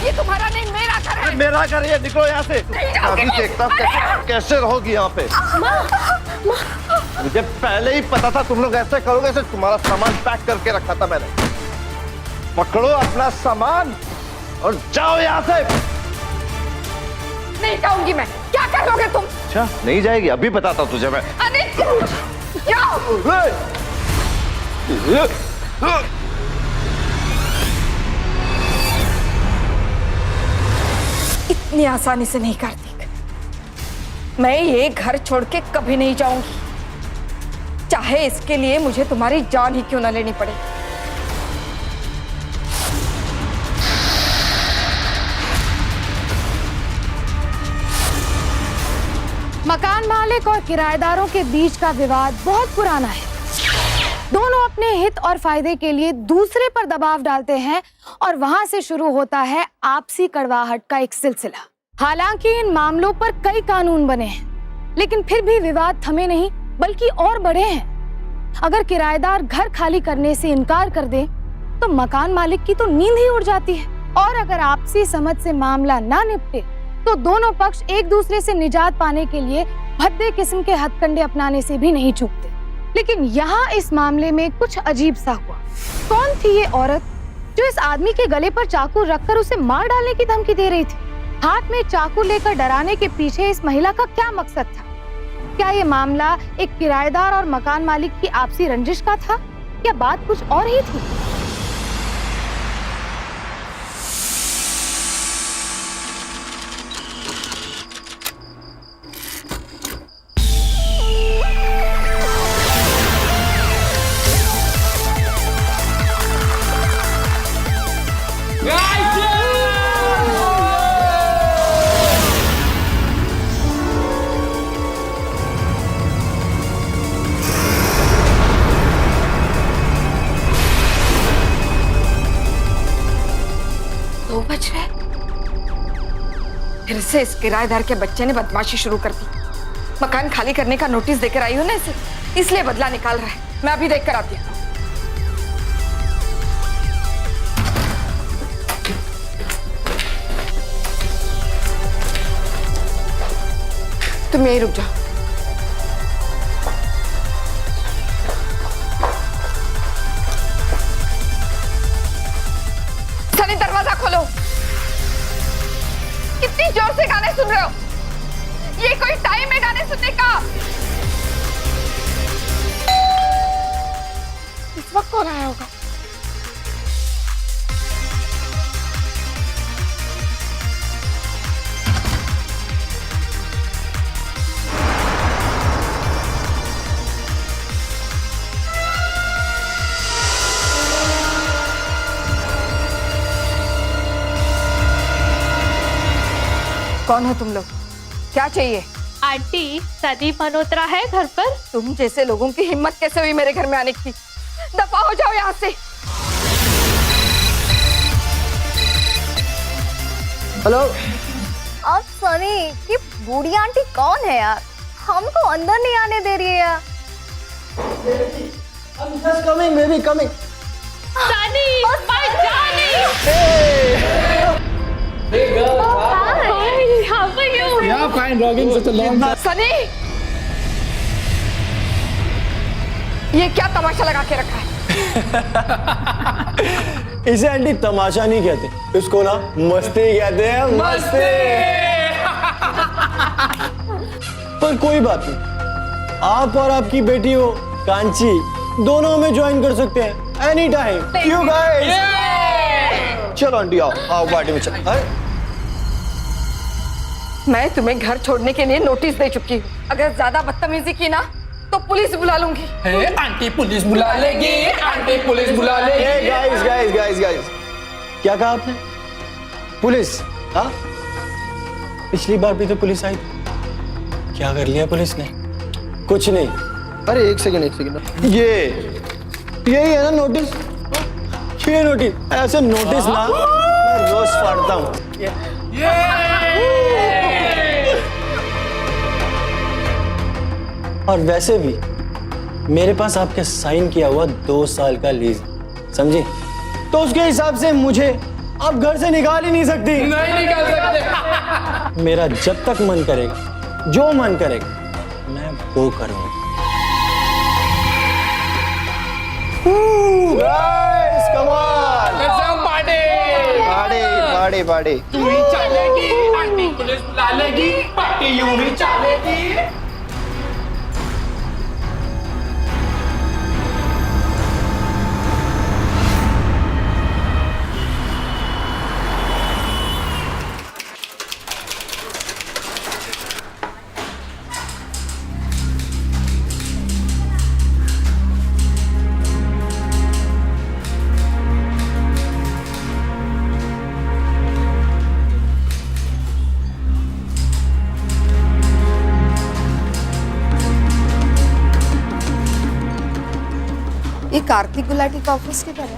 ये तुम्हारा नहीं, मेरा घर है। मेरा घर है, निकलो यहाँ से। अभी देखता हूँ कैसे रहोगी यहाँ पे। मुझे पहले ही पता था तुम लोग ऐसे करोगे, ऐसे तुम्हारा सामान पैक करके रखा था मैंने। पकड़ो अपना सामान और जाओ यहाँ से। नहीं जाऊंगी मैं। क्या कर लोगे तुम? अच्छा नहीं जाएगी? अभी बताता हूँ तुझे मैं। अरे जाओ। इतनी आसानी से नहीं कार्तिक, मैं ये घर छोड़ के कभी नहीं जाऊंगी, चाहे इसके लिए मुझे तुम्हारी जान ही क्यों न लेनी पड़े। मकान मालिक और किराएदारों के बीच का विवाद बहुत पुराना है। दोनों अपने हित और फायदे के लिए दूसरे पर दबाव डालते हैं और वहां से शुरू होता है आपसी कड़वाहट का एक सिलसिला। हालांकि इन मामलों पर कई कानून बने हैं, लेकिन फिर भी विवाद थमे नहीं बल्कि और बढ़े हैं। अगर किराएदार घर खाली करने से इनकार कर दे तो मकान मालिक की तो नींद ही उड़ जाती है, और अगर आपसी समझ से मामला ना निपटे तो दोनों पक्ष एक दूसरे से निजात पाने के लिए भद्दे किस्म के हथकंडे अपनाने से भी नहीं चूकते। लेकिन यहाँ इस मामले में कुछ अजीब सा हुआ। कौन थी ये औरत जो इस आदमी के गले पर चाकू रखकर उसे मार डालने की धमकी दे रही थी? हाथ में चाकू लेकर डराने के पीछे इस महिला का क्या मकसद था? क्या ये मामला एक किराएदार और मकान मालिक की आपसी रंजिश का था या बात कुछ और ही थी? फिर से इस किराएदार के बच्चे ने बदमाशी शुरू कर दी। मकान खाली करने का नोटिस देकर आई हूं ना इसे, इसलिए बदला निकाल रहा है। मैं अभी देख कर आती हूँ। तुम यहीं रुक जाओ। सनी दरवाजा खोलो। कितनी जोर से गाने सुन रहे हो? ये कोई टाइम है गाने सुनने का? इस वक्त कौन आया होगा? कौन हो तुम लोग? क्या चाहिए? आंटी, सनी मल्होत्रा है घर पर? तुम जैसे लोगों की हिम्मत कैसे हुई मेरे घर में आने की? दफा हो जाओ यहाँ से। हेलो। अब सनी, ये बूढ़ी आंटी कौन है यार? हमको अंदर नहीं आने दे रही है यार। I'm just coming, baby, coming. Sunny, my darling. Hey girl. Hi, how are you? Yeah, fine. Logging such a long time. Sunny, ये क्या तमाशा लगा के रखा है? इसे आंटी तमाशा नहीं कहते, इसको ना मस्ती कहते हैं। मस्ती। पर कोई बात नहीं, आप और आपकी बेटी हो कांची दोनों में ज्वाइन कर सकते हैं एनी टाइम। You guys. चलो आंटी आओ आओ पार्टी में चलो। मैं तुम्हें घर छोड़ने के लिए नोटिस दे चुकी हूँ। अगर ज्यादा बदतमीजी की ना तो पुलिस बुला लूंगी। आंटी पुलिस बुला लेगी, आंटी पुलिस बुला लेगी। गाइस गाइस गाइस गाइस, क्या कहा आपने? पुलिस? हाँ, पिछली बार भी तो पुलिस आई थी। क्या कर लिया पुलिस ने? कुछ नहीं। अरे एक सेकंड यही है ना नोटिस? ये नोटिस, ऐसे नोटिस ना मैं रोज फाड़ता हूँ। और वैसे भी मेरे पास आपके साइन किया हुआ 2 साल का लीज, समझी? तो उसके हिसाब से मुझे आप घर से निकाल ही नहीं सकती। नहीं निकाल सकते। मेरा जब तक मन करेगा, जो मन करेगा, मैं वो करूंगा। गाइस कम ऑन, पार्टी बाड़े बाड़े। तू ही चलेगी, आंटी पुलिस बुला लेगी, पार्टी यूं ही चलेगी। ये कार्तिक गुलाटी का ऑफिस किधर है?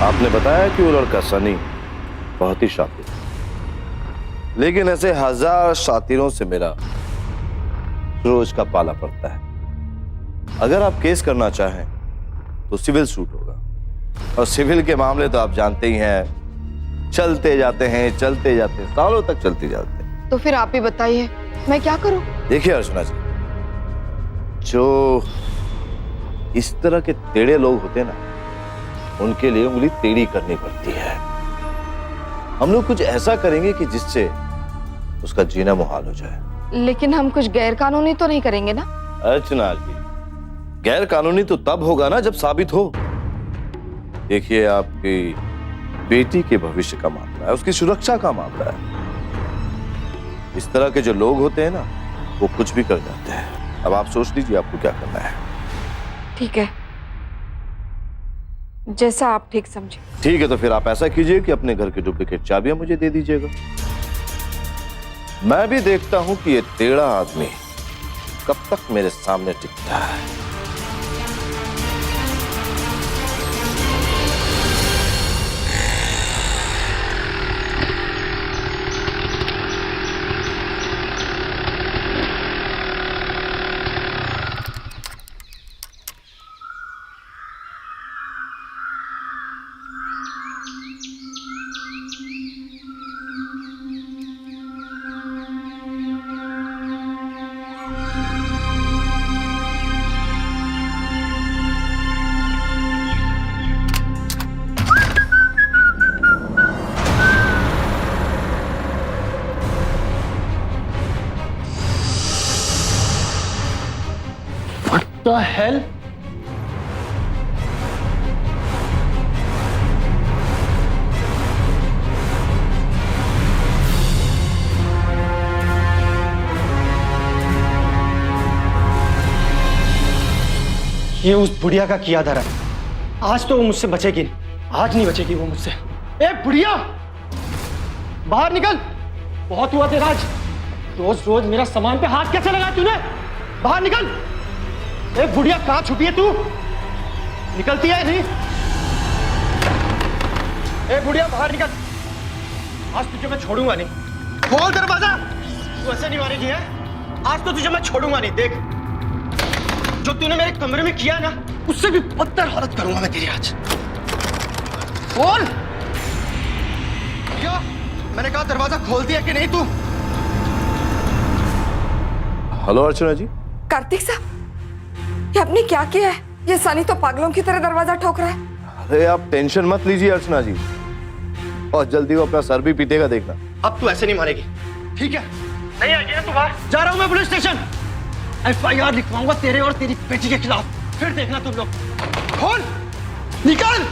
आपने बताया कि वो लड़का सनी बहुत ही शातिर है, लेकिन ऐसे 1000 शातिरों से मेरा रोज का पाला पड़ता है। अगर आप केस करना चाहें तो सिविल सूट होगा, और सिविल के मामले तो आप जानते ही हैं, चलते जाते हैं, सालों तक चलते जाते हैं। तो फिर आप ही बताइए, मैं क्या करूं? देखिए अर्चना जी, जो इस तरह के टेढ़े लोग होते हैं ना, उनके लिए उंगली टेढ़ी करनी पड़ती है। हम लोग कुछ ऐसा करेंगे कि जिससे उसका जीना मुहाल हो जाए। लेकिन हम कुछ गैर कानूनी तो नहीं करेंगे ना? अर्चना जी, गैर कानूनी तो तब होगा ना जब साबित हो। देखिए, आपकी बेटी के भविष्य का मामला है, उसकी सुरक्षा का मामला है। इस तरह के जो लोग होते हैं ना, वो कुछ भी कर जाते हैं। अब आप सोच लीजिए आपको क्या करना है। ठीक है, जैसा आप ठीक समझे। ठीक है, तो फिर आप ऐसा कीजिए कि अपने घर की डुप्लीकेट चाबियां मुझे दे दीजिएगा। मैं भी देखता हूं कि ये टेढ़ा आदमी कब तक मेरे सामने टिकता है। The hell? ये उस बुढ़िया का किया धरा। आज तो वो मुझसे बचेगी नहीं, आज नहीं बचेगी वो मुझसे। ए बुढ़िया, बाहर निकल, बहुत हुआ तेरा आज। रोज रोज मेरा सामान पे हाथ कैसे लगाया तूने? बाहर निकल। ए बुढ़िया, कहां छुपी है तू? निकलती है नहीं? ए बुढ़िया, बाहर निकल, आज तुझे मैं छोड़ूंगा नहीं। खोल दरवाजा। तू ऐसे नहीं मारेगी है? आज तो तुझे मैं छोड़ूंगा नहीं। देख, जो तूने मेरे कमरे में किया ना, उससे भी बदतर हालत करूंगा मैं तेरी आज। खोल। क्या? मैंने कहा दरवाजा खोल दिया कि नहीं तू? हेलो अर्चना जी। कार्तिक साहब, ये आपने क्या किया है? ये सनी तो पागलों की तरह दरवाजा ठोक रहा है। अरे आप टेंशन मत लीजिए अर्चना जी, और जल्दी वो अपना सर भी पीटेगा, देखना। अब तू ऐसे नहीं मारेगी, ठीक है? नहीं आएगी ना तू बाहर? जा रहा हूं मैं पुलिस स्टेशन। FIR लिखवाऊंगा तेरे और तेरी बेटी के खिलाफ, फिर देखना तुम लोग। खोल, निकल।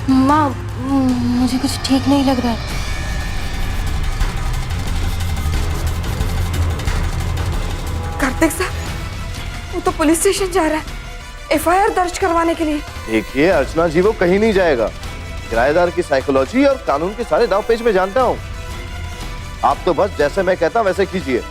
माँ, मुझे कुछ ठीक नहीं लग रहा है। कार्तिक साहब, वो तो पुलिस स्टेशन जा रहा है FIR दर्ज करवाने के लिए। देखिए अर्चना जी, वो कहीं नहीं जाएगा। किराएदार की साइकोलॉजी और कानून के सारे दांव पेच में जानता हूं। आप तो बस जैसे मैं कहता हूं वैसे कीजिए।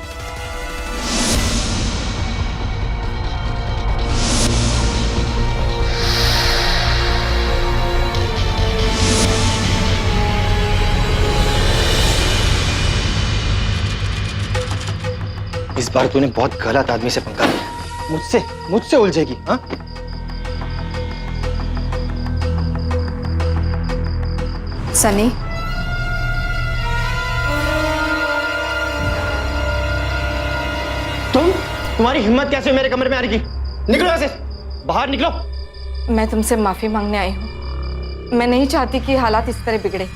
बार तूने बहुत गलत आदमी से पंगा लिया। मुझसे उलझेगी, हाँ? सनी, तुम्हारी हिम्मत कैसे मेरे कमरे में आने की? निकलो यहाँ से, बाहर निकलो। मैं तुमसे माफी मांगने आई हूँ। मैं नहीं चाहती कि हालात इस तरह बिगड़े।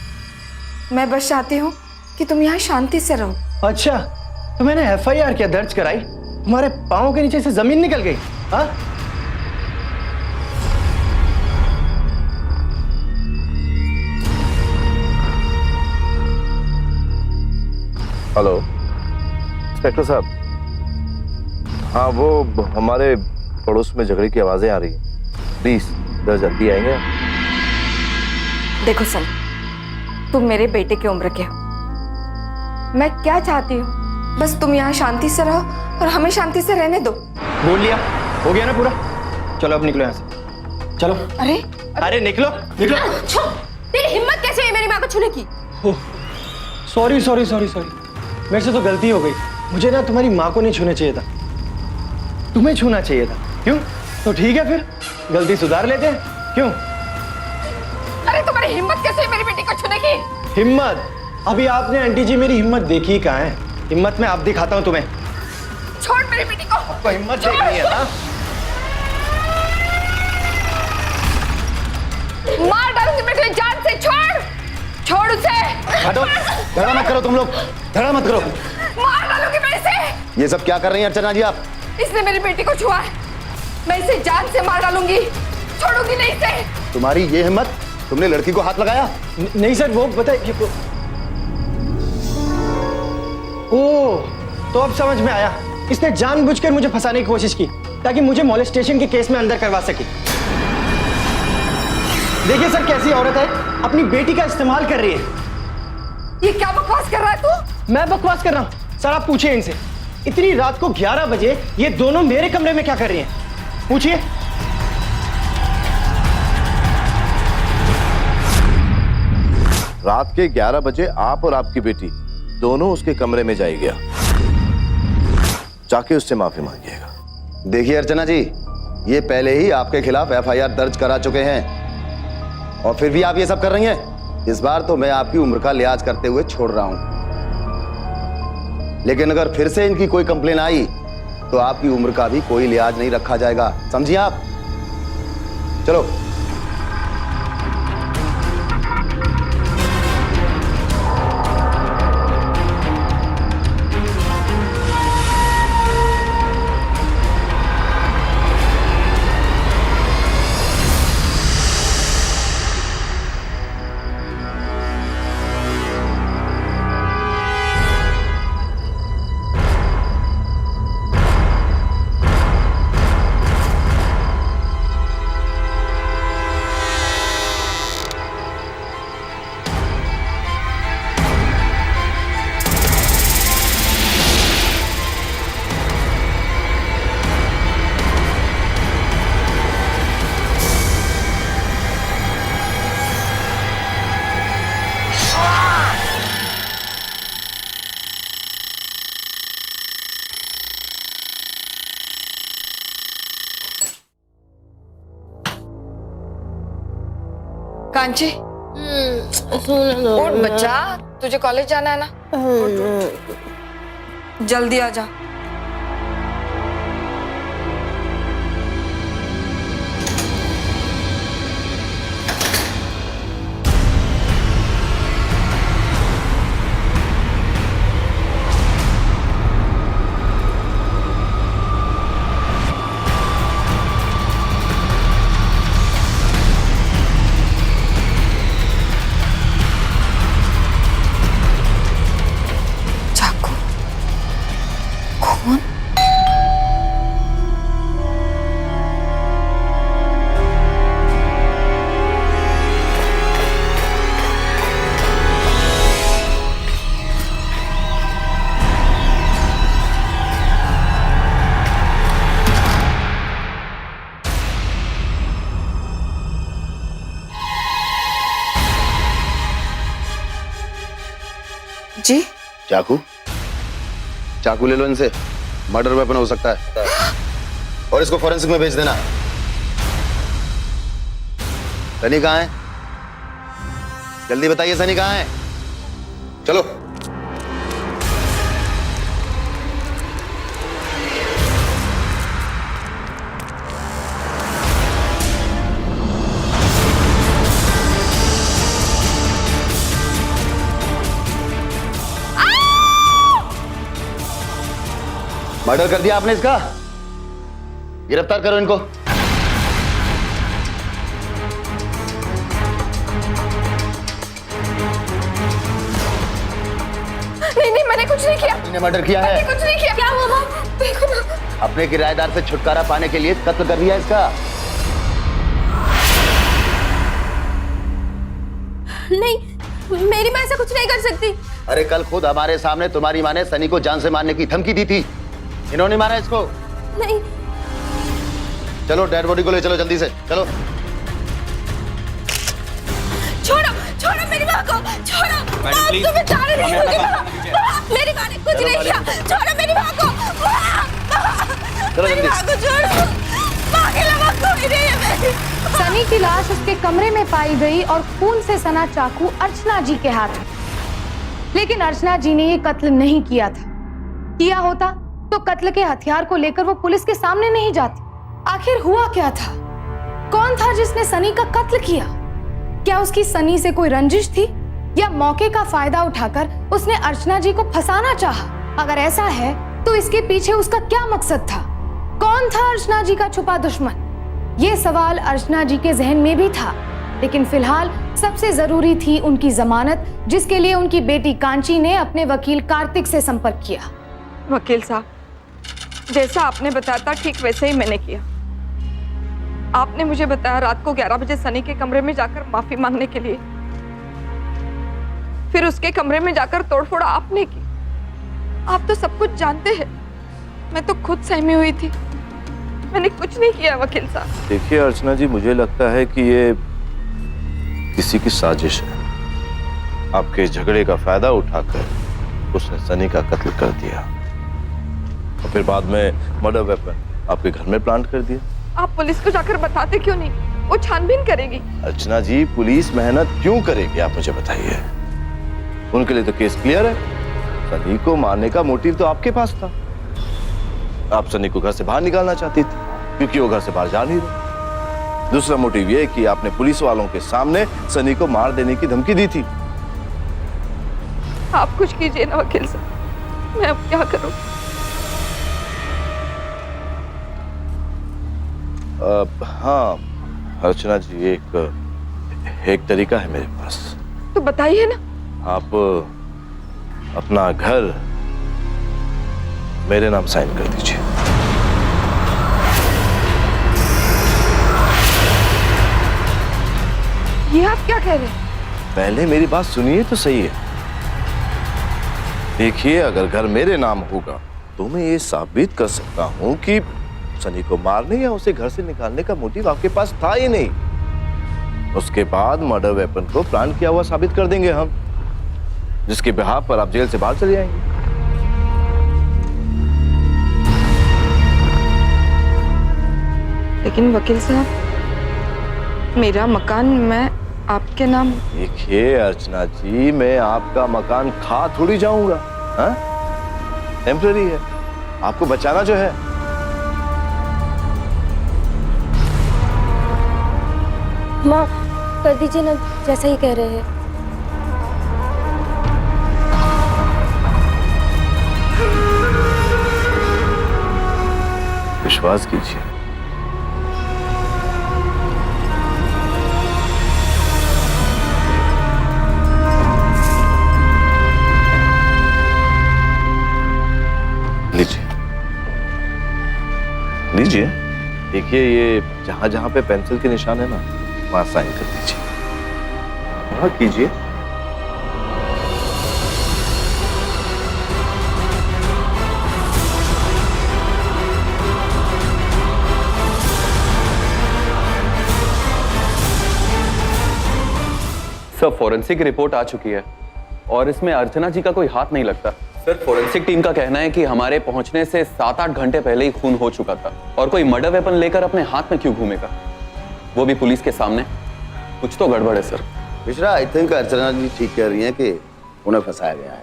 मैं बस चाहती हूँ कि तुम यहाँ शांति से रहो। अच्छा, तो मैंने FIR क्या दर्ज कराई? तुम्हारे पाँव के नीचे से जमीन निकल गई, हाँ? हेलो इंस्पेक्टर साहब। हाँ, वो हमारे पड़ोस में झगड़े की आवाजें आ रही हैं। प्लीज इधर जल्दी आएंगे। देखो सनी, तुम मेरे बेटे की उम्र के हो। मैं क्या चाहती हूँ, बस तुम यहाँ शांति से रहो और हमें शांति से रहने दो। बोल लिया, हो गया ना पूरा। चलो अब निकलो यहाँ से, चलो। अरे निकलो। तेरी हिम्मत कैसे है मेरी माँ को छूने की? सॉरी मेरे से तो गलती हो गई। मुझे ना तुम्हारी माँ को नहीं छूना चाहिए था, तुम्हें छूना चाहिए था। क्यों? तो ठीक है, फिर गलती सुधार लेते हैं। क्यों? अरे तुम्हारी हिम्मत कैसे है मेरी बेटी को छूने की? हिम्मत? अभी आपने आंटी जी मेरी हिम्मत देखी ही कहाँ है? हिम्मत मैं आप दिखाता हूँ तुम्हें। छोड़ मेरी बेटी को। आपको हिम्मत देखनी है ना? मार डालूंगी मैं तुझे जान से। छोड़ उसे। हटो, झगड़ा मत करो तुम लोग, झगड़ा मत करो। मार डालूंगी मैं इसे। ये सब क्या कर रही हैं अर्चना जी आप? इसने मेरी बेटी को छुआ है, मैं इसे जान से मार डालूंगी, छोड़ूंगी नहीं इसे। तुम्हारी ये हिम्मत? तुमने लड़की को हाथ लगाया? नहीं सर, वो बताइए। ओह, तो अब समझ में आया। इसने जानबूझकर मुझे फंसाने की कोशिश की ताकि मुझे मॉलेस्टेशन के केस में अंदर करवा सके। देखिए सर, कैसी औरत है, अपनी बेटी का इस्तेमाल कर रही है। ये क्या बकवास कर रहा है तू? मैं बकवास कर रहा हूं? सर आप पूछिए इनसे, इतनी रात को 11 बजे ये दोनों मेरे कमरे में क्या कर रही हैं? पूछिए। रात के 11 बजे आप और आपकी बेटी दोनों उसके कमरे में जाइएगा, जाके उससे माफी मांगिएगा। देखिए अर्चना जी, ये पहले ही आपके खिलाफ FIR दर्ज करा चुके हैं और फिर भी आप ये सब कर रही हैं। इस बार तो मैं आपकी उम्र का लिहाज करते हुए छोड़ रहा हूं, लेकिन अगर फिर से इनकी कोई कंप्लेन आई तो आपकी उम्र का भी कोई लिहाज नहीं रखा जाएगा, समझिए आप? चलो। कांची, उठ बच्चा, तुझे कॉलेज जाना है ना? उठ। जल्दी आ जा। जी? चाकू ले लो इनसे। मर्डर वेपन हो सकता है। और इसको फॉरेंसिक में भेज देना। सनी कहाँ है? जल्दी बताइए सनी कहाँ है? चलो। मर्डर कर दिया आपने इसका? गिरफ्तार करो इनको। नहीं, मैंने कुछ नहीं किया। मैंने मर्डर किया है। कुछ नहीं किया। क्या हुआ? देखो ना। अपने किराएदार से छुटकारा पाने के लिए कत्ल कर दिया इसका। नहीं, मेरी माँ ऐसा कुछ नहीं कर सकती। अरे कल खुद हमारे सामने तुम्हारी माँ ने सनी को जान से मारने की धमकी दी थी। इन्होंने मारा इसको? नहीं। चलो डेड बॉडी को ले चलो जल्दी से, चलो। छोड़ो, छोड़ो मेरी माँ को, छोड़ो। प्लीज, तुम्हें जाने नहीं दूंगी। मेरी माँ ने कुछ नहीं किया। छोड़ो मेरी माँ को। चलो मेरी जल्दी। माँ को छोड़ो। माँ के अलावा कोई नहीं है मेरी। सनी की लाश उसके कमरे में पाई गई और खून से सना चाकू अर्चना जी के हाथ में। लेकिन अर्चना जी ने ये कत्ल नहीं किया था। किया होता तो कत्ल के हथियार को लेकर वो पुलिस के सामने नहीं जाती। आखिर हुआ क्या था? कौन था जिसने सनी का कत्ल किया? क्या उसकी सनी से कोई रंजिश थी या मौके का फायदा उठाकर उसने अर्चना जी को फंसाना चाहा? अगर ऐसा है तो इसके पीछे उसका क्या मकसद था? कौन था अर्चना जी का छुपा दुश्मन? ये सवाल अर्चना जी के जहन में भी था, लेकिन फिलहाल सबसे जरूरी थी उनकी जमानत, जिसके लिए उनकी बेटी कांची ने अपने वकील कार्तिक से संपर्क किया। वकील साहब, जैसा आपने बताया था ठीक वैसे ही मैंने किया। आपने मुझे बताया रात को 11 बजे सनी के कमरे में जाकर माफी मांगने के लिए। फिर उसके कमरे में जाकर तोड़फोड़ आपने की। आप तो सब कुछ जानते हैं। मैं तो खुद सहमी हुई थी। मैंने कुछ नहीं किया वकील साहब। देखिए अर्चना जी, मुझे लगता है कि ये किसी की साजिश है। आपके झगड़े का फायदा उठाकर उसने सनी का कत्ल कर दिया और फिर बाद में मर्डर वेपन आपके घर में प्लांट कर दिया। आप पुलिस को जाकर बताते क्यों नहीं? वो छानबीन करेगी। अर्चना जी, पुलिस मेहनत क्यों करेगी आप मुझे बताइए। उनके लिए तो केस क्लियर है। सनी को मारने का मोटिव तो आपके पास था। आप सनी को घर से बाहर निकालना चाहती थी क्योंकि वो घर से बाहर जा नहीं रहा। दूसरा मोटिव ये कि आपने पुलिस वालों के सामने सनी को मार देने की धमकी दी थी। आप कुछ कीजिए ना वकील साहब, मैं अब क्या करूं? हाँ अर्चना जी, एक तरीका है मेरे पास। तो बताइए ना। आप अपना घर मेरे नाम साइन कर दीजिए। ये आप क्या कह रहे हैं? पहले मेरी बात सुनिए तो सही है। देखिए, अगर घर मेरे नाम होगा तो मैं ये साबित कर सकता हूं कि सनी को मारने या उसे घर से निकालने का मोटिव आपके पास था ही नहीं। उसके बाद मर्डर वेपन को प्लान किया हुआ साबित कर देंगे हम, जिसके बिहाफ पर आप जेल से बाहर चले जाएंगे। लेकिन वकील साहब, मेरा मकान मैं आपके नाम। देखिए अर्चना जी, मैं आपका मकान खा थोड़ी जाऊंगा। हाँ, टेम्पररी है। आपको बचाना जो है। माँ, कर दीजिए ना जैसा ही कह रहे हैं। विश्वास कीजिए। लीजिए लीजिए। देखिए, ये जहां जहां पे पेंसिल के निशान है ना, वहां साइन कर दीजिए। वहां कीजिए। सर, फॉरेंसिक रिपोर्ट आ चुकी है और इसमें अर्चना जी का कोई हाथ नहीं लगता। सर फोरेंसिक टीम का कहना है कि हमारे पहुंचने से 7-8 घंटे पहले ही खून हो चुका था और कोई मर्डर वेपन लेकर अपने हाथ में क्यों घूमेगा, वो भी पुलिस के सामने। कुछ तो गड़बड़ है सर। मिश्रा, आई थिंक अर्चना जी ठीक कह रही हैं कि उन्हें फंसाया गया है।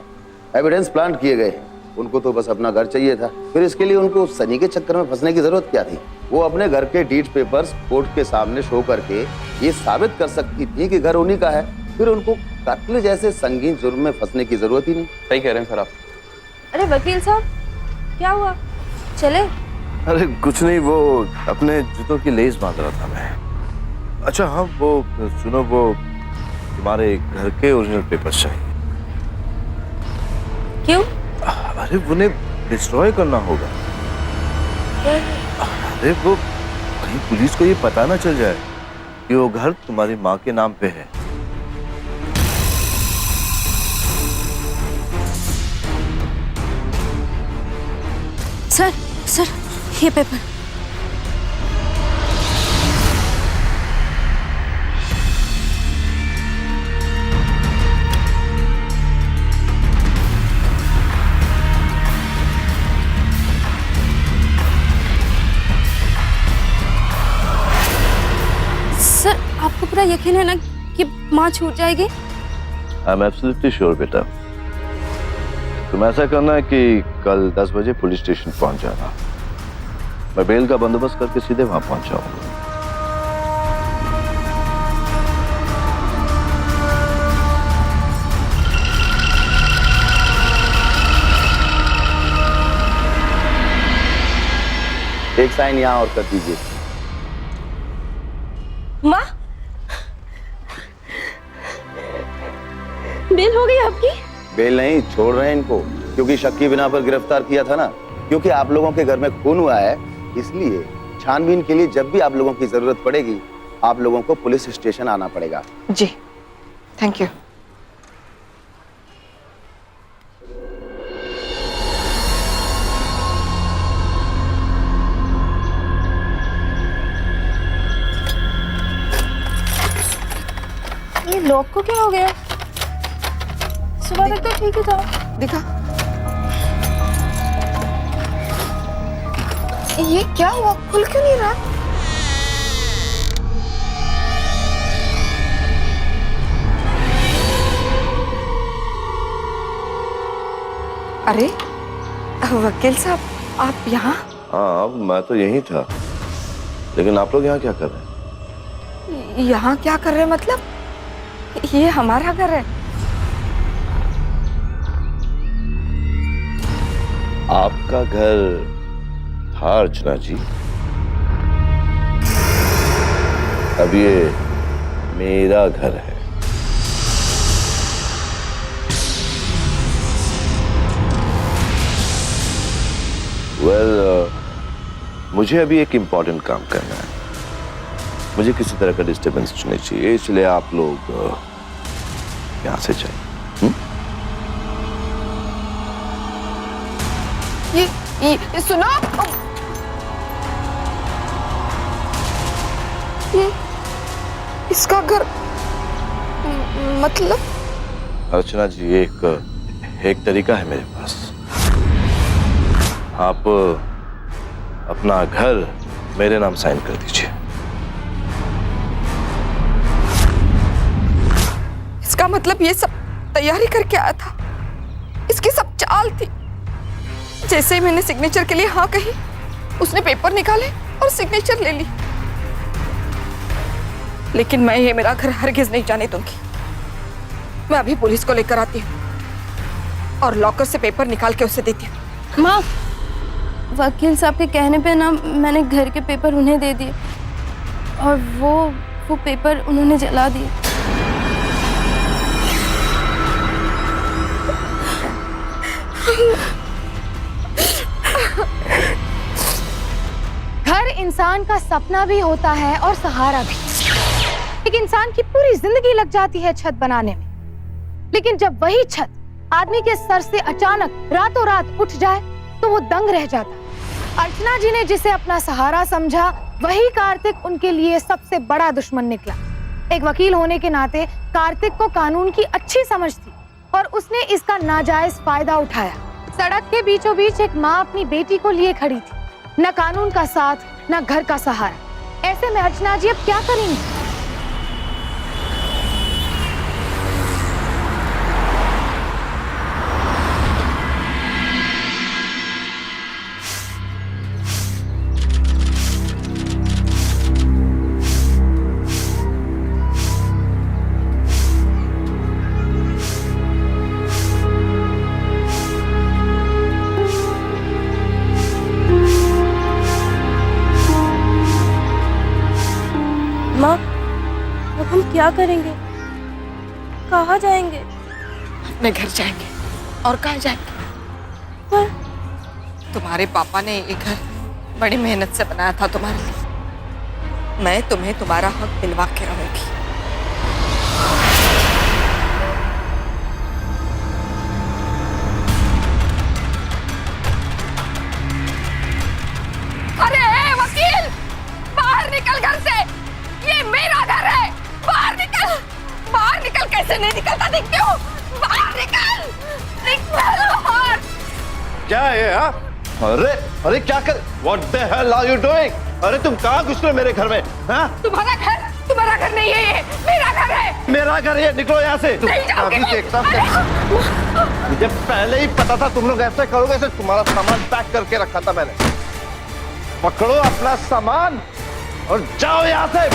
एविडेंस प्लांट किए गए हैं, उनको तो बस अपना घर चाहिए था, फिर इसके लिए उनको सनी के चक्कर में फंसने की जरूरत क्या थी? वो अपने घर के डीड पेपर्स कोर्ट के सामने शो करके ये साबित कर सकती थी कि घर उन्हीं का है, फिर उनको कत्ल जैसे संगीन जुर्म में फंसने की जरूरत ही नहीं। सही कह रहे हैं सर आप। अरे वकील साहब, क्या हुआ? चले? अरे कुछ नहीं, वो अपने जूतों की लेस बांध रहा था मैं। अच्छा हाँ, वो सुनो, वो तुम्हारे घर के ओरिजिनल पेपर्स चाहिए। क्यों? अरे उन्हें डिस्ट्रॉय करना होगा। अरे वो कहीं पुलिस को ये पता ना चल जाए कि वो घर तुम्हारी माँ के नाम पे है। सर, सर, ये पेपर। सर, आपको पूरा यकीन है ना कि माँ छूट जाएगी? आई एम एब्सोल्युटली श्योर बेटा। तुम ऐसा करना है कि कल 10 बजे पुलिस स्टेशन पहुंच जाना। मैं बेल का बंदोबस्त करके सीधे वहां पहुंच जाऊंगा। एक साइन यहाँ और कर दीजिए। माँ, बेल हो गई आपकी? बेल नहीं, छोड़ रहे हैं इनको, क्योंकि शक की बिना पर गिरफ्तार किया था ना। क्योंकि आप लोगों के घर में खून हुआ है, इसलिए छानबीन के लिए जब भी आप लोगों की जरूरत पड़ेगी, आप लोगों को पुलिस स्टेशन आना पड़ेगा। जी, थैंक यू। ये लॉक को क्या हो गया? सुबह तक तो ठीक ही था। दिखा, ये क्या हुआ? खुल क्यों नहीं रहा? अरे वकील साहब, आप यहाँ? हाँ, मैं तो यहीं था, लेकिन आप लोग यहाँ क्या कर रहे हैं? यहाँ क्या कर रहे हैं मतलब? ये हमारा घर है। आपका घर था अर्चना जी, अब ये मेरा घर है। मुझे अभी एक इम्पोर्टेंट काम करना है। मुझे किसी तरह का डिस्टर्बेंस नहीं चाहिए, इसलिए आप लोग यहाँ से जाइए। ये सुनो, ये इसका घर मतलब? अर्चना जी, एक तरीका है मेरे पास। आप अपना घर मेरे नाम साइन कर दीजिए। इसका मतलब ये सब तैयारी करके आया था, इसकी सब चाल थी। जैसे ही मैंने सिग्नेचर के लिए हाँ कही, उसने पेपर निकाले और सिग्नेचर ले ली। लेकिन मैं ये मेरा घर हरगिज नहीं जाने दूंगी। मैं अभी पुलिस को लेकर आती हूँ और लॉकर से पेपर निकाल के उसे देती हूँ। माँ, वकील साहब के कहने पे ना मैंने घर के पेपर उन्हें दे दिए और वो पेपर उन्होंने जला दिए। घर इंसान का सपना भी होता है और सहारा भी। एक इंसान की पूरी जिंदगी लग जाती है छत बनाने में, लेकिन जब वही छत आदमी के सर से अचानक रातों रात उठ जाए तो वो दंग रह जाता। अर्चना जी ने जिसे अपना सहारा समझा, वही कार्तिक उनके लिए सबसे बड़ा दुश्मन निकला। एक वकील होने के नाते कार्तिक को कानून की अच्छी समझ थी और उसने इसका नाजायज फायदा उठाया सड़क के बीचों बीच एक माँ अपनी बेटी को लिए खड़ी थी, न कानून का साथ न घर का सहारा। ऐसे में अर्चना जी अब क्या करेंगी? माँ, अब हम क्या करेंगे? कहाँ जाएंगे? अपने घर जाएंगे। और कहाँ जाएंगे? पर तुम्हारे पापा ने ये घर बड़ी मेहनत से बनाया था तुम्हारे लिए। मैं तुम्हें तुम्हारा हक दिलवा के रहूंगी। अरे वकील, बाहर निकल घर से। ये मेरा घर है। बाहर निकल। बाहर निकल। कैसे नहीं निकलता दिखते हो? बाहर निकल। निकल बाहर। क्या है ये? हाँ? अरे अरे क्या कर? What the hell are you doing? अरे तुम कहाँ घुस रहे हो मेरे घर में? हाँ? तुम्हारा घर नहीं है, ये मेरा घर है। मेरा घर है, निकलो यहाँ से। नहीं जाऊंगी मैं। मुझे पहले ही पता था तुम लोग ऐसे करोगे। ऐसे तुम्हारा सामान पैक करके रखा था मैंने। पकड़ो अपना सामान और जाओ यहाँ से।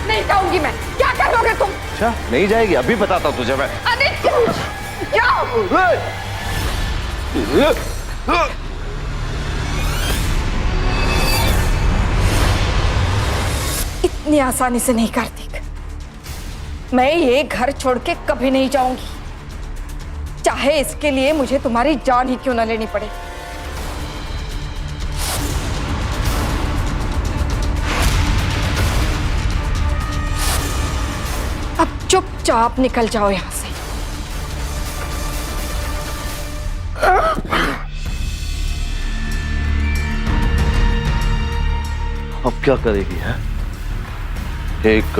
नहीं जाऊंगी मैं। क्या करोगे तुम? अच्छा नहीं जाएगी? अभी बताता हूँ तुझे मैं। अरे जाओ। इतनी आसानी से नहीं करती। मैं ये घर छोड़ के कभी नहीं जाऊंगी, चाहे इसके लिए मुझे तुम्हारी जान ही क्यों न लेनी पड़े। अब चुपचाप निकल जाओ यहां से। अब क्या करेगी है? एक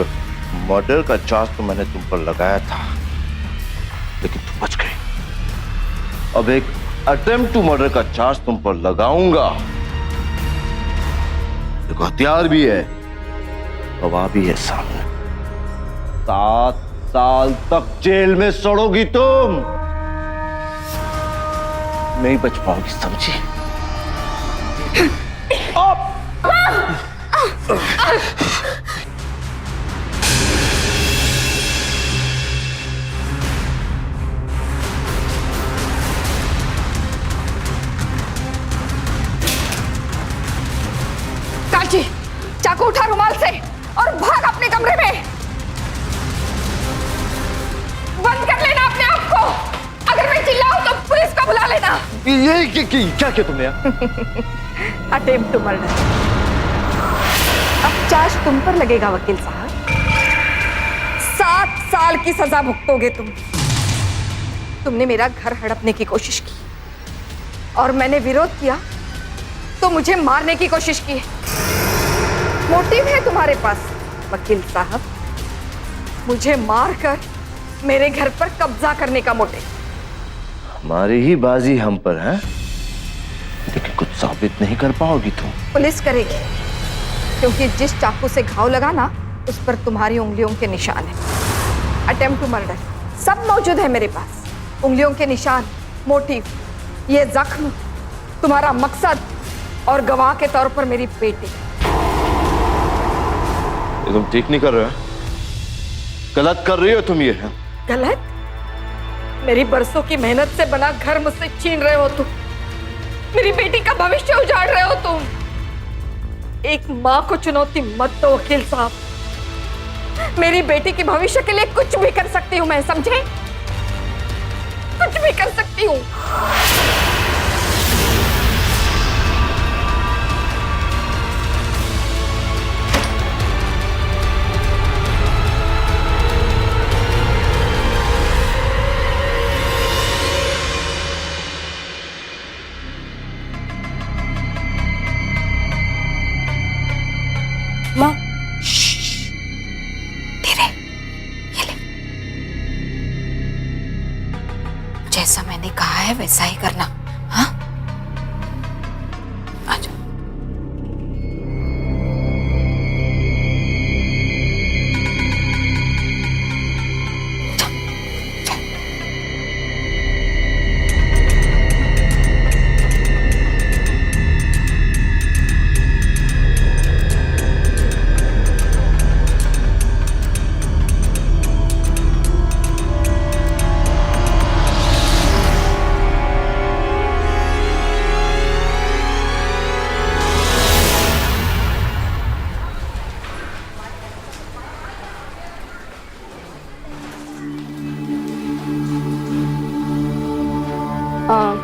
मर्डर का चार्ज तो मैंने तुम पर लगाया था, लेकिन तुम बच गई। अब एक अटेम्प्ट टू मर्डर का चार्ज तुम पर लगाऊंगा। देखो हथियार भी है, गवाह भी है सामने। 7 साल तक जेल में सड़ोगी तुम। नहीं बच पाओगी, समझी? काची, चाकू उठा रुमाल से और भाग अपने कमरे में। बंद कर लेना अपने आप को। अगर मैं चिल्लाऊं तो पुलिस को बुला लेना। ये क्या किया तुमने? Attempt to murder. अब चार्ज तुम पर लगेगा वकील साहब। 7 साल की सजा भुगतोगे तुम। तुमने मेरा घर हड़पने की कोशिश की और मैंने विरोध किया तो मुझे मारने की कोशिश की। मोटिव है तुम्हारे पास वकील साहब, मुझे मारकर मेरे घर पर कब्जा करने का मोटिव। हमारी ही बाजी हम पर है, लेकिन कुछ साबित नहीं कर पाओगी तुम। पुलिस करेगी, क्योंकि जिस चाकू से घाव लगा ना, उस पर तुम्हारी उंगलियों के निशान है। अटेम्प्ट टू मर्डर सब मौजूद है मेरे पास। उंगलियों के निशान, मोटिव, ये जख्म, तुम्हारा मकसद और गवाह के तौर पर मेरी बेटी। ये तुम ठीक नहीं कर रहे हो, गलत कर रही हो तुम। ये है गलत? मेरी बरसों की मेहनत से बना घर मुझसे छीन रहे हो तुम। मेरी बेटी का भविष्य उजाड़ रहे हो तुम। एक माँ को चुनौती मत दो वकील साहब। मेरी बेटी के भविष्य के लिए कुछ भी कर सकती हूँ मैं, समझे? कुछ भी कर सकती हूँ। माँ, धीरे, ये ले। जैसा मैंने कहा है वैसा ही करना। हाँ, आ जाओ।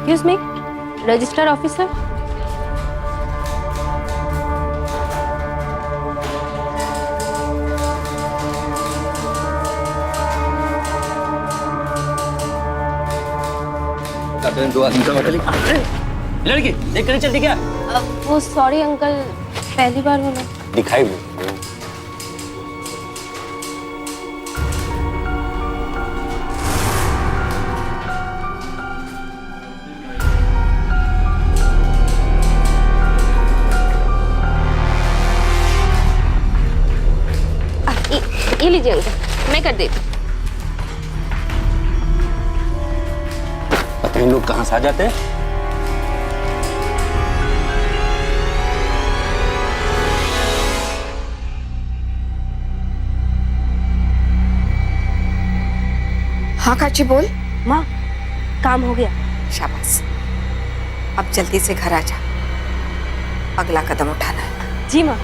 Excuse me, register officer. लड़की देख कर चलती क्या? वो सॉरी अंकल, पहली बार बोला। दिखाई ये लीजिए अंकल, मैं कर देती हूँ। पता नहीं लोग कहाँ से आ जाते हैं। हाँ काची बोल। माँ, काम हो गया। शाबाश, अब जल्दी से घर आ जा, अगला कदम उठाना है। जी माँ।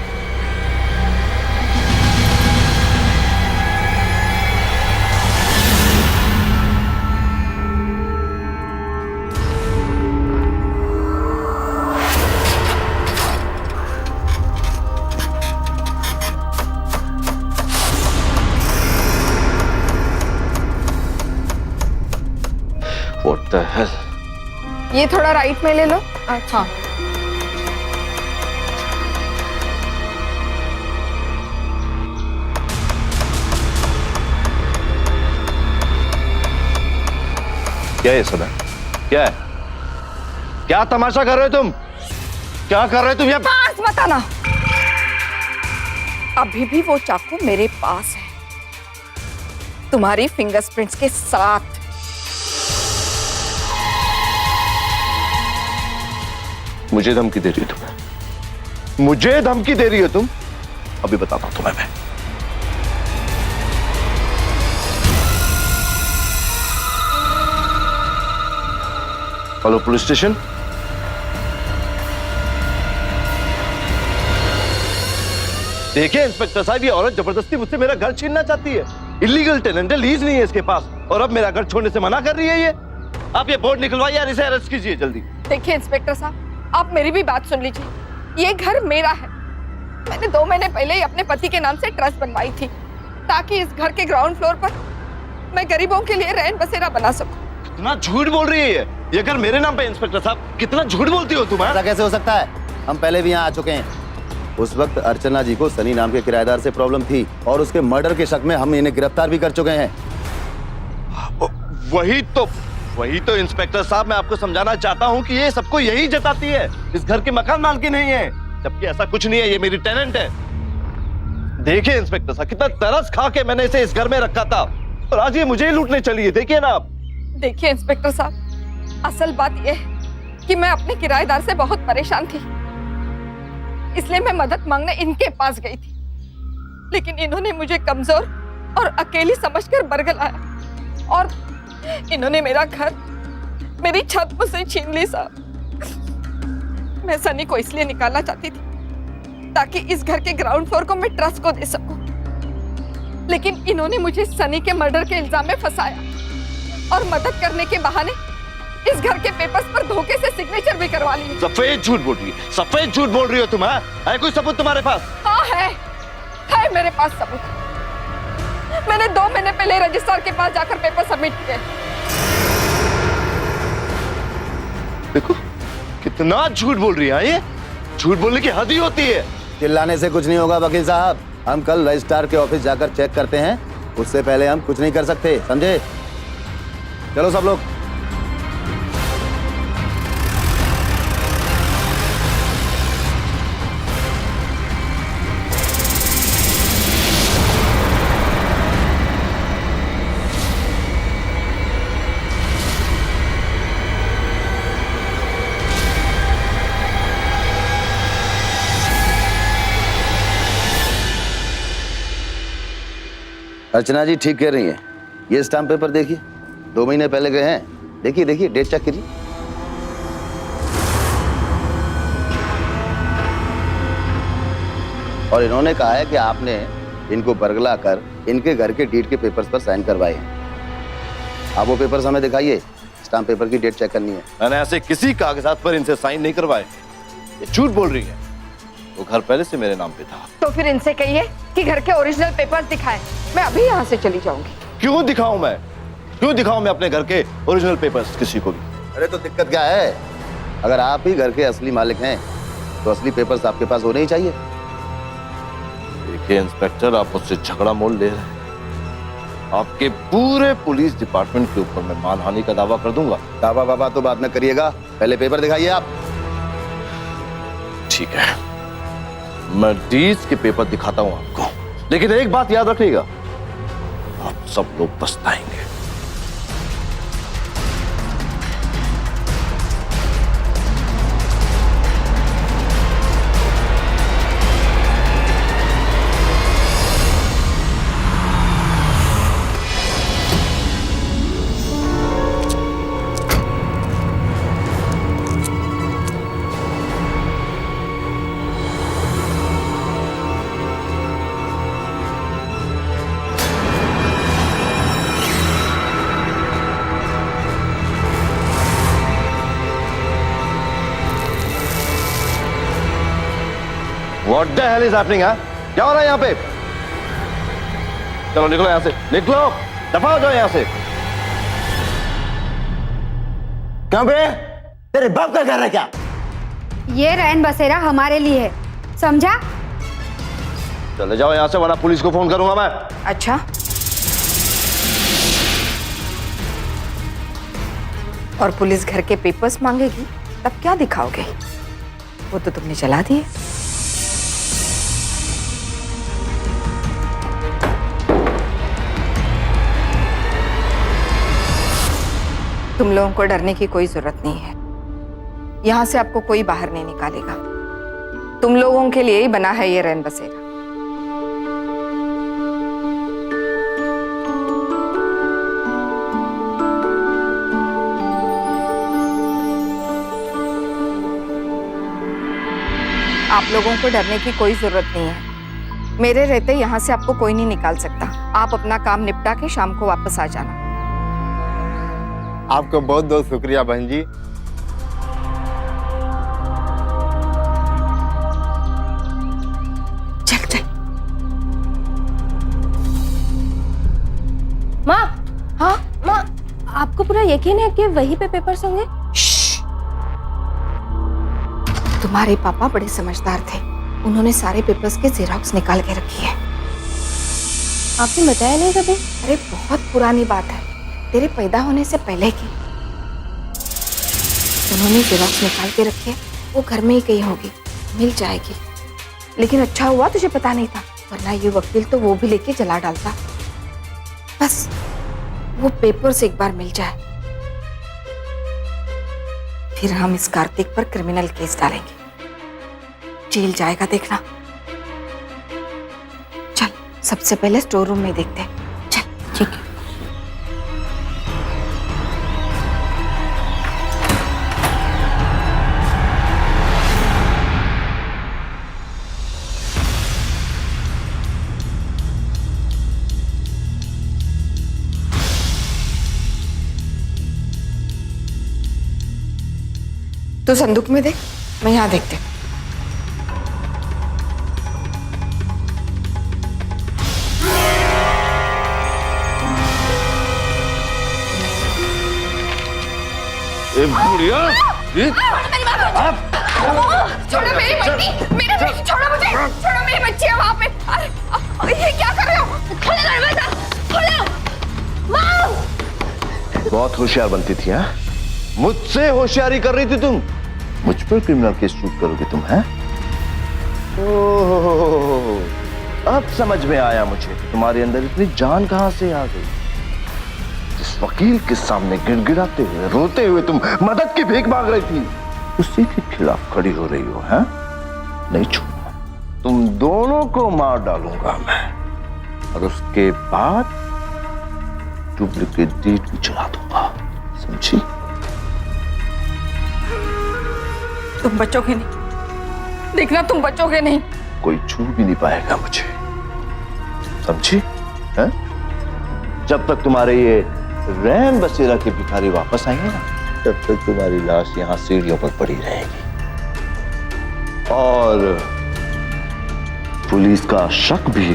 What the hell? ये थोड़ा राइट में ले लो। अच्छा, क्या है सदा? क्या है? क्या तमाशा कर रहे हो तुम? क्या कर रहे हो तुम यहाँ? पास मत आना। अभी भी वो चाकू मेरे पास है, तुम्हारी फिंगरप्रिंट्स के साथ। मुझे धमकी दे रही हो तुम? मुझे धमकी दे रही हो तुम? अभी बताता हूं तुम्हें मैं। Hello police station. देखिए इंस्पेक्टर साहब, ये औरत जबरदस्ती मुझसे मेरा घर छीनना चाहती है। इलीगल टेनेंट है, लीज नहीं है इसके पास, और अब मेरा घर छोड़ने से मना कर रही है ये। आप ये बोर्ड निकलवाइए और इसे अरेस्ट कीजिए जल्दी। देखिए इंस्पेक्टर साहब, आप मेरी भी बात सुन लीजिए। ये घर मेरा है। मैंने 2 महीने पहले ही अपने पति के नाम से ट्रस्ट बनवाई थी, ताकि इस घर के ग्राउंड फ्लोर पर मैं गरीबों के लिए रैन बसेरा बना सकूं। कितना झूठ बोल रही है ये घर मेरे नाम पे। इंस्पेक्टर साहब, कितना झूठ बोलती हो तुम? ऐसा कैसे हो सकता है? हम पहले भी यहाँ आ चुके हैं। उस वक्त अर्चना जी को सनी नाम के किराएदार से प्रॉब्लम थी, और उसके मर्डर के शक में हम इन्हें गिरफ्तार भी कर चुके हैं। वही तो इंस्पेक्टर साहब, मैं आपको समझाना चाहता हूँ कि ये सबको यही जताती है, इस घर के मकान मालकी नहीं है, जबकि ऐसा कुछ नहीं है, ये मेरी टेनेंट है। देखिए इंस्पेक्टर साहब, कितना तरस खा के मैंने इसे इस घर में रखा था, और आज ये मुझे ही लूटने चली है। देखिए ना आप। देखिए इंस्पेक्टर साहब, असल बात यह है कि मैं अपने किराएदार से बहुत परेशान थी, इसलिए मैं मदद मांगने इनके पास गई थी, लेकिन इन्होंने मुझे कमजोर और अकेली समझकर बरगलाया, और इन्होंने मेरा घर, मेरी छत मुझसे छीन ली साहब। मैं सनी को इसलिए निकालना चाहती थी ताकि इस घर के ग्राउंड फ्लोर को मैं ट्रस्ट को दे सकूं, लेकिन इन्होंने मुझे सनी के मर्डर के इल्जाम में फंसाया, और मदद करने के बहाने इस घर के पेपर्स पर धोखे से सिग्नेचर भी करवा ली। सफेद झूठ बोल रही है, सफेद झूठ बोल रही हो तुम। है कोई सबूत तुम्हारे पास? हाँ है मेरे पास सबूत। मैंने 2 महीने पहले रजिस्ट्रार के पास जाकर पेपर सबमिट किए। देखो कितना झूठ बोल रही है ये। झूठ बोलने की हद ही होती है। चिल्लाने से कुछ नहीं होगा वकील साहब, हम कल रजिस्ट्रार के ऑफिस जाकर चेक करते हैं, उससे पहले हम कुछ नहीं कर सकते, समझे? चलो सब लोग। अर्चना जी ठीक कह रही हैं। ये स्टाम्प पेपर देखिए, 2 महीने पहले गए हैं। देखिए देखिए, डेट चेक कीजिए। और इन्होंने कहा है कि आपने इनको बरगला कर इनके घर के डीड के पेपर्स पर साइन करवाए हैं। आप वो पेपर्स हमें दिखाइए, स्टाम्प पेपर की डेट चेक करनी है। मैंने ऐसे किसी कागजात पर इनसे साइन नहीं करवाए। ये झूठ बोल रही है। वो घर पहले से मेरे नाम पे था। तो फिर इनसे कहिए कि घर के ओरिजिनल पेपर्स दिखाएं। मैं अभी यहाँ से चली जाऊंगी। क्यों दिखाऊं मैं? क्यों दिखाऊं मैं अपने घर के ओरिजिनल पेपर्स किसी को भी? अरे तो दिक्कत क्या है? अगर आप ही घर के असली मालिक हैं तो असली पेपर्स आपके पास होने ही चाहिए। देखिए इंस्पेक्टर, आप मुझसे झगड़ा मोल ले रहे हैं। आपके पूरे पुलिस डिपार्टमेंट के ऊपर मैं मानहानि का दावा कर दूंगा। दावा बाबा तो बाद में करिएगा, पहले पेपर दिखाइए आप। ठीक है, मैं डीड्स के पेपर दिखाता हूं आपको, लेकिन एक बात याद रखिएगा, आप सब लोग पछताएंगे। What the hell is happening, हाँ? क्या हो रहा है यहाँ पे? चलो निकलो यहाँ से, निकलो, दफा हो जाओ यहाँ से। क्यों बे? तेरे बाप का घर है क्या? ये रैन बसेरा हमारे लिए है, समझा? चले जाओ यहाँ से, वरना पुलिस को फोन करूंगा मैं। अच्छा, और पुलिस घर के पेपर्स मांगेगी तब क्या दिखाओगे? वो तो तुमने जला दिए। तुम लोगों को डरने की कोई जरूरत नहीं है। यहां से आपको कोई बाहर नहीं निकालेगा। तुम लोगों के लिए ही बना है ये रैन बसेरा। आप लोगों को डरने की कोई जरूरत नहीं है। मेरे रहते यहां से आपको कोई नहीं निकाल सकता। आप अपना काम निपटा के शाम को वापस आ जाना। आपको बहुत बहुत शुक्रिया बहन जी। चल चल। माँ, हाँ माँ, आपको पूरा यकीन है कि वहीं पे पेपर्स होंगे? तुम्हारे पापा बड़े समझदार थे। उन्होंने सारे पेपर्स के जेरॉक्स निकाल के रखी है। आपने बताया नहीं कभी? अरे बहुत पुरानी बात है, तेरे पैदा होने से पहले की। उन्होंने जेरॉक्स निकाल के रखे, वो घर में ही कहीं होगी, मिल जाएगी। लेकिन अच्छा हुआ तुझे पता नहीं था, वरना ये वकील तो वो भी लेके जला डालता। बस वो पेपर्स एक बार मिल जाए, फिर हम इस कार्तिक पर क्रिमिनल केस डालेंगे। जेल जाएगा देखना। चल सबसे पहले स्टोर रूम में देखते हैं। चल। ठीक है। तो संदूक में देख, मैं यहाँ देखते हूँ। बुढ़िया, छोड़ो मेरी बच्ची, मेरे बच्ची, छोड़ो मुझे, छोड़ो मेरी बच्ची है वहाँ पे। अरे ये क्या कर रहे हो? खोलो दरवाजा, खोलो। माँ! बहुत होशियार बनती थी, हाँ? मुझसे होशियारी कर रही थी तुम? मुझ पर क्रिमिनल केस शूट करोगे तुम, हैं? ओह, अब समझ में आया मुझे तुम्हारे अंदर इतनी जान कहां से आ गई। जिस वकील के सामने गिड़गिड़ाते हुए, रोते हुए तुम मदद की भीख मांग रही थी, उसी के खिलाफ खड़ी हो रही हो, हैं? नहीं छोड़ूंगा, तुम दोनों को मार डालूंगा मैं। और उसके बाद डुप्लीकेट डीड भी चला दूंगा, समझी? तुम बचोगे नहीं, देखना तुम बचोगे नहीं। कोई छू भी नहीं पाएगा मुझे, समझी? हैं? जब तक तुम्हारे ये रैन बसेरा के भिखारी वापस आएंगे ना, तब तक तुम्हारी लाश यहां सीढ़ियों पर पड़ी रहेगी और पुलिस का शक भी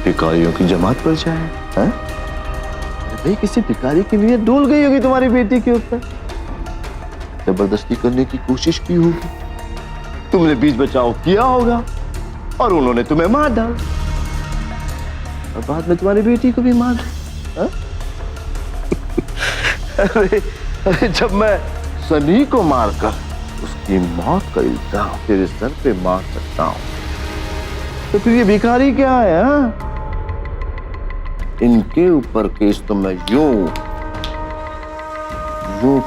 भिखारियों की जमात पर जाए। हैं? भाई किसी भिखारी की नीयत डोल गई होगी तुम्हारी बेटी के ऊपर, जबरदस्ती करने की कोशिश की होगी, तुमने बीच बचाव किया होगा और उन्होंने तुम्हें मार डाला और बाद में तुम्हारी बेटी को भी मार दिया। अरे जब मैं सनी को मारकर उसकी मौत का इल्जाम तेरे सर पे मार सकता हूं, तो फिर ये भिखारी क्या है? हा? इनके ऊपर केस तो मैं यूं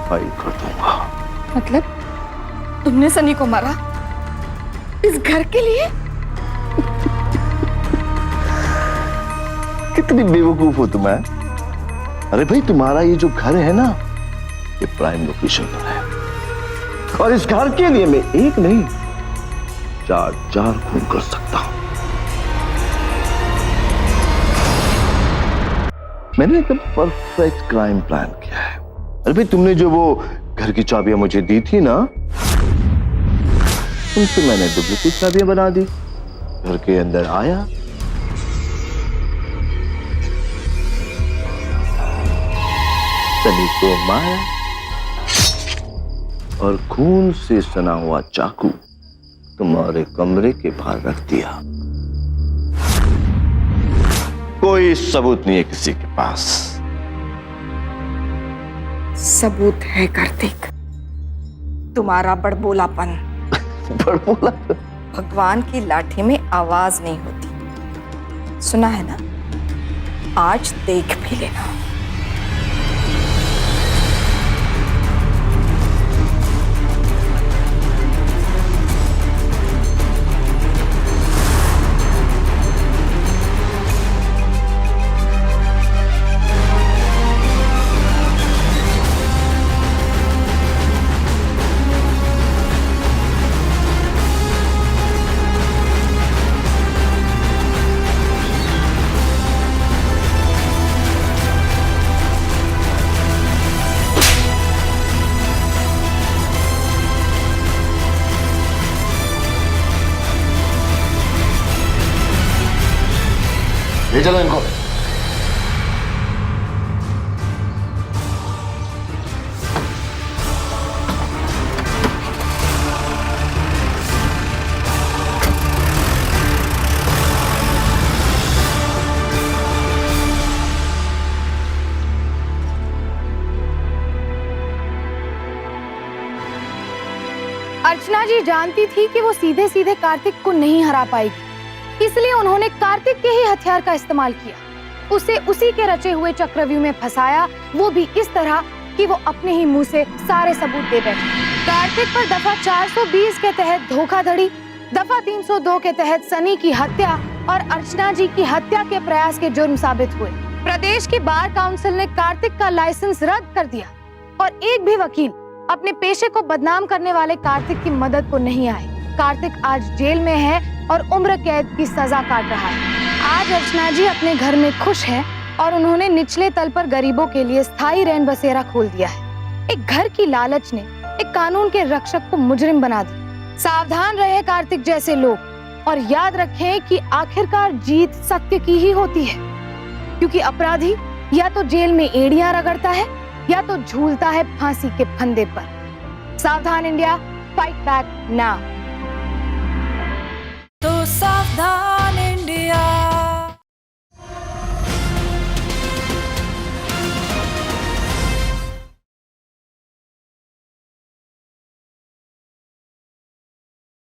फाइल कर दूंगा। मतलब तुमने सनी को मारा इस घर के लिए? कितनी बेवकूफ हो तुम? अरे भाई तुम्हारा ये जो घर है ना, ये प्राइम लोकेशन पर है और इस घर के लिए मैं एक नहीं 4 खून कर सकता हूं। मैंने एकदम परफेक्ट क्राइम प्लान किया है। अरे भाई तुमने जो वो घर की चाबियां मुझे दी थी ना, तुमसे मैंने डुप्लीकेट चाबियां बना दी, घर के अंदर आया, सनी को मारा और खून से सना हुआ चाकू तुम्हारे कमरे के बाहर रख दिया। कोई सबूत नहीं है किसी के पास। सबूत है कार्तिक, तुम्हारा बड़बोलापन। बड़बोलापन? भगवान की लाठी में आवाज नहीं होती, सुना है ना? आज देख भी लेना। ले चलो इनको। अर्चना जी जानती थी कि वो सीधे सीधे कार्तिक को नहीं हरा पाएगी, इसलिए उन्होंने कार्तिक के ही हथियार का इस्तेमाल किया, उसे उसी के रचे हुए चक्रव्यूह में फंसाया, वो भी इस तरह कि वो अपने ही मुंह से सारे सबूत दे बैठे। कार्तिक पर दफा 420 के तहत धोखाधड़ी, दफा 302 के तहत सनी की हत्या और अर्चना जी की हत्या के प्रयास के जुर्म साबित हुए। प्रदेश की बार काउंसिल ने कार्तिक का लाइसेंस रद्द कर दिया और एक भी वकील अपने पेशे को बदनाम करने वाले कार्तिक की मदद को नहीं आए। कार्तिक आज जेल में है और उम्र कैद की सजा काट रहा है। आज अर्चना जी अपने घर में खुश है और उन्होंने निचले तल पर गरीबों के लिए स्थायी रैन बसेरा खोल दिया है। एक घर की लालच ने एक कानून के रक्षक को मुजरिम बना दिया। सावधान रहे कार्तिक जैसे लोग और याद रखें कि आखिरकार जीत सत्य की ही होती है, क्योंकि अपराधी या तो जेल में एड़ियां रगड़ता है या तो झूलता है फांसी के फंदे पर। सावधान इंडिया, फाइट बैक नाउ। तो सावधान